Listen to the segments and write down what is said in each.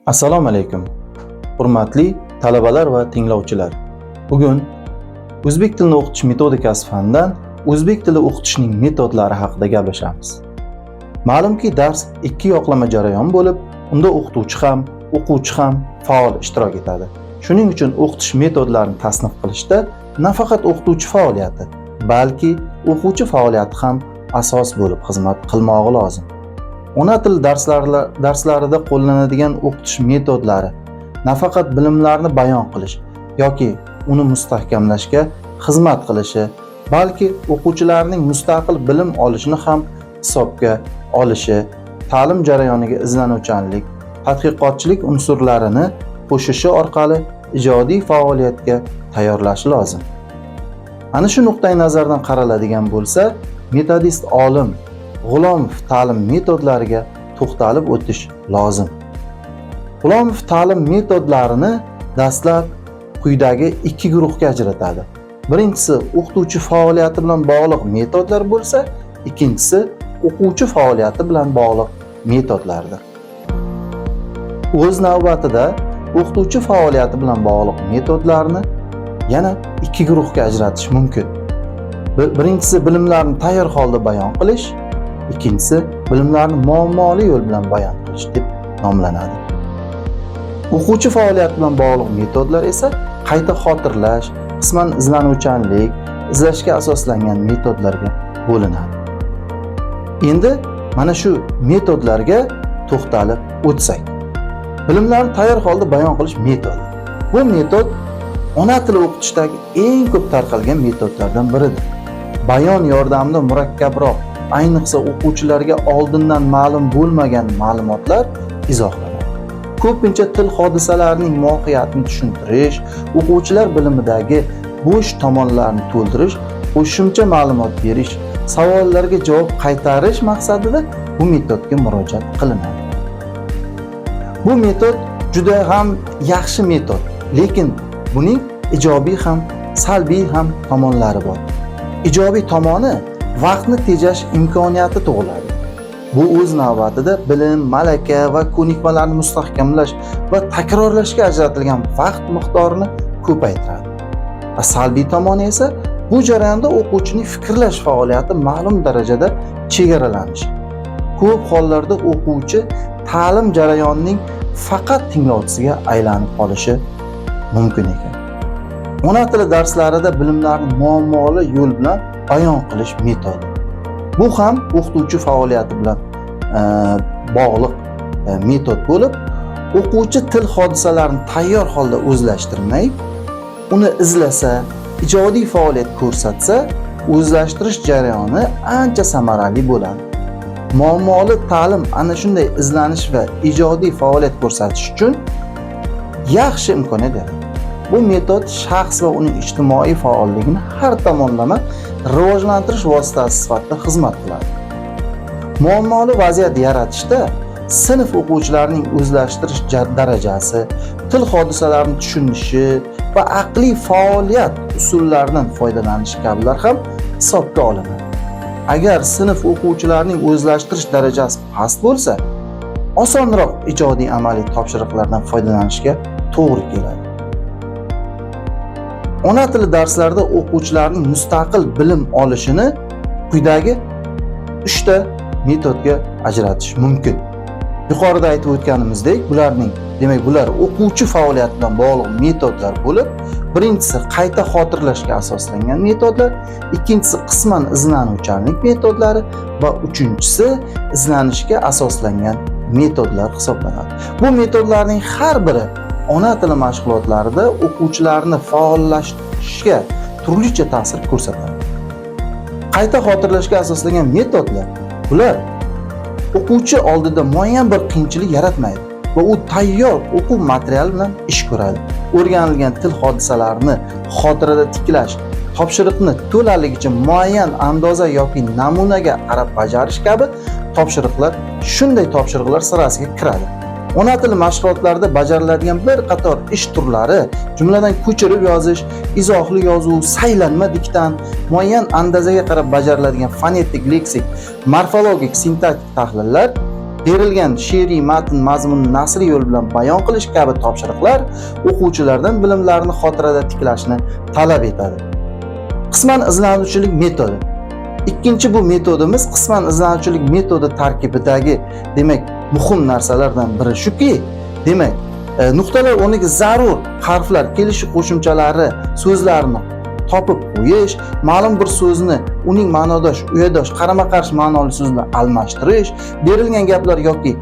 Assalomu alaykum. Hurmatli talabalar va tinglovchilar. Bugun o'zbek tilini o'qitish metodikasi fanidan o'zbek tili o'qitishning metodlari haqida gaplashamiz. Ma'lumki, dars ikki yoqlama jarayon bo'lib, unda o'qituvchi ham, o'quvchi ham faol ishtirok etadi. Shuning uchun o'qitish metodlarini tasnif qilishda nafaqat o'qituvchi faoliyati, balki o'quvchi faoliyati ham asos bo'lib xizmat qilmog'i lozim. Ona til darslarida qo'llanadigan o'qitish metodlari nafaqat bilimlarni bayon qilish yoki uni mustahkamlashga xizmat qilishi, balki o'quvchilarning mustaqil bilim olishini ham hisobga olishi, ta'lim jarayoniga izlanuvchanlik, tadqiqotchilik unsurlarini qo'shishi orqali ijodiy faoliyatga tayyorlashi lozim. Ana shu nuqtai nazardan qaraladigan bo'lsa, metodist olim G'ulomov ta'lim metodlariga to'xtalib o'tish lozim. G'ulomov ta'lim metodlarini dastlab quyidagi ikki guruhga ajratadi. Birinchisi o'qituvchi faoliyati bilan bog'liq metodlar bo'lsa, ikkinchisi o'quvchi faoliyati bilan bog'liq metodlardir. O'z navbatida o'qituvchi faoliyati bilan bog'liq metodlarni yana ikki guruhga ajratish mumkin. Birinchisi bilimlarni tayyor holda bayon qilish, ikkinchisi bilimlarni muammoli yo'l bilan bayon qilish deb nomlanadi. O'quvchi faoliyati bilan bog'liq metodlar esa qayta xotirlash, qisman izlanuvchanlik, izlashga asoslangan metodlarga bo'linadi. Endi mana shu metodlarga to'xtalib o'tsak. Bilimlarni tayyor holda bayon qilish metodi. Bu metod ona tili o'qitishdagi eng ko'p tarqalgan metodlardan biridir. Bayon yordamida murakkabroq, ayniqsa o'quvchilarga oldindan ma'lum bo'lmagan ma'lumotlar izohlanadi. Ko'pincha til hodisalarining mohiyatini tushuntirish, o'quvchilar bilimidagi bo'sh tomonlarni to'ldirish, qo'shimcha ma'lumot berish, savollarga javob qaytarish maqsadida bu metodga murojaat qilinadi. Bu metod juda ham yaxshi metod, lekin buning ijobiy ham, salbiy ham tomonlari bor. Ijobiy tomoni vaqtni tejash imkoniyati tug'iladi. Bu o'z navbatida bilim, malaka va ko'nikmalarni mustahkamlash va takrorlashga ajratilgan vaqt miqdorini ko'paytiradi. Va salbiy tomoni esa bu jarayonda o'quvchining fikrlash faoliyati ma'lum darajada chegaralanishi. Ko'p hollarda o'quvchi ta'lim jarayonining faqat tinglovchisiga aylanib qolishi mumkin ekan. Ona tili darslarida bilimlarni muammoli yo'l bilan bayon qilish metodi. Bu ham o'qituvchi faoliyati bilan bog'liq metod bo'lib, o'quvchi til hodisalarini tayyor holda o'zlashtirmay, uni izlasa, ijodiy faoliyat ko'rsatsa, o'zlashtirish jarayoni ancha samarali bo'ladi. Muammoli ta'lim ana shunday izlanish va ijodiy faoliyat ko'rsatish uchun yaxshi imkoniyat yaratadi. Bu metod shaxs va uning ijtimoiy faolligini har tomonlama rivojlantirish vositasi sifatida xizmat qiladi. Muammoli vaziyat yaratishda sinf o'quvchilarining o'zlashtirish darajasi, til hodisalarini tushunishi va aqliy faoliyat usullaridan foydalanish kabilar ham hisobga olinadi. Agar sinf o'quvchilarining o'zlashtirish darajasi past bo'lsa, osonroq ijodiy amaliy topshiriqlardan foydalanishga to'g'ri keladi. Ona tili darslarida o'quvchilarning mustaqil bilim olishini quyidagi 3 ta metodga ajratish mumkin. Yuqorida aytib o'tganimizdek, bular o'quvchi faoliyati bilan bog'liq metodlar bo'lib, birinchisi qayta xotirlashga asoslangan metodlar, ikkinchisi qisman izlanuvchanlik metodlari va uchinchisi izlanishga asoslangan metodlar hisoblanadi. Bu metodlarning har biri ona tili mashg'ulotlarida o'quvchilarni faollashishga turlicha ta'sir ko'rsatadi. Qayta xotirlashga asoslangan metodlar bular o'quvchi oldida muayyan bir qiyinchilik yaratmaydi va u tayyor o'quv materiali bilan ish ko'radi. O'rganilgan til hodisalarini xotirada tiklash, topshiriqni to'laligicha muayyan andoza yoki namunaga qarab bajarish kabi shunday topshiriqlar sirasiga kiradi. Ona tili mashg'ulotlarida bajariladigan bir qator ish turlari, jumladan ko'chirib yozish, izohli yozuv, saylanma diktant, muayyan andozaga qarab bajariladigan fonetik, leksik, morfologik, sintaktik tahlillar berilgan she'riy matn mazmunini nasriy yo'l bilan bayon qilish kabi topshiriqlar o'quvchilardan bilimlarini xotirada tiklashni talab etadi. Qisman izlanuvchilik metodi. Ikkinchi bu metodimiz qisman izlanuvchilik metodi tarkibidagi, demak, muhim narsalardan biri shuki, demak, nuqtalar o'rniga zarur harflar, kelishi qo'shimchalari, so'zlarni topib qo'yish, ma'lum bir so'zni uning ma'nodosh, uyadosh, qarama-qarshi ma'noli so'z bilan almashtirish, berilgan gaplar yoki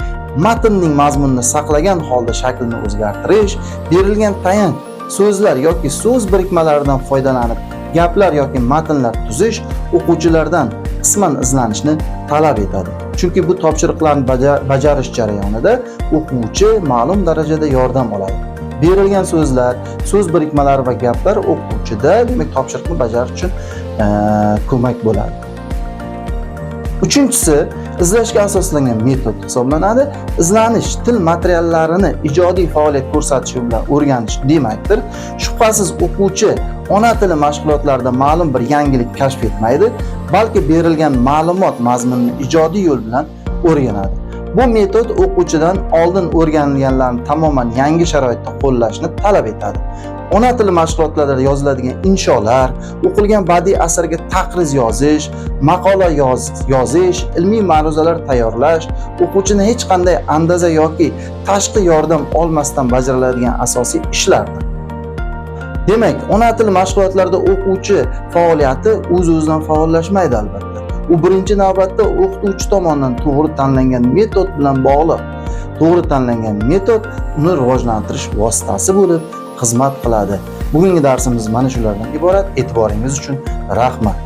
matnning mazmunini saqlagan holda shaklni o'zgartirish, berilgan tayanch so'zlar yoki so'z birikmalaridan foydalanib gaplar yoki matnlar tuzish o'quvchilardan qisman izlanishni talab etadi. Chunki bu topshiriqlarni bajarish jarayonida o'quvchi ma'lum darajada yordam oladi. Berilgan so'zlar, so'z birikmalari va gaplar o'quvchida, demak, topshiriqni bajarish uchun ko'mak bo'ladi. Uchinchisi, izlashga asoslangan metod hisoblanadi. Izlanish til materiallarini ijodiy faoliyat ko'rsatish bilan o'rganish demakdir. Shubhasiz, o'quvchi ona tili mashg'ulotlarida ma'lum bir yangilik kashf etmaydi, balki berilgan ma'lumot mazmunini ijodiy yo'l bilan o'rganadi. Bu metod o'quvchidan oldin o'rganilganlarni tamoman yangi sharoitda qo'llashni talab etadi. Ona tili mashg'ulotlarida yoziladigan insholar, o'qilgan badiiy asarga taqriz yozish, maqola yozish, ilmiy ma'ruzalar tayyorlash o'quvchini hech qanday andaza yoki tashqi yordam olmasdan bajariladigan asosiy ishlardir. Demak, ona tili mashg'ulotlarida o'quvchi faoliyati o'z-o'zidan faollashmaydi albatta. U birinchi navbatda o'qituvchi tomonidan to'g'ri tanlangan metod bilan bog'liq. To'g'ri tanlangan metod uni rivojlantirish vositasi bo'lib xizmat qiladi. Bugungi darsimiz mana shulardan iborat. E'tiboringiz uchun rahmat.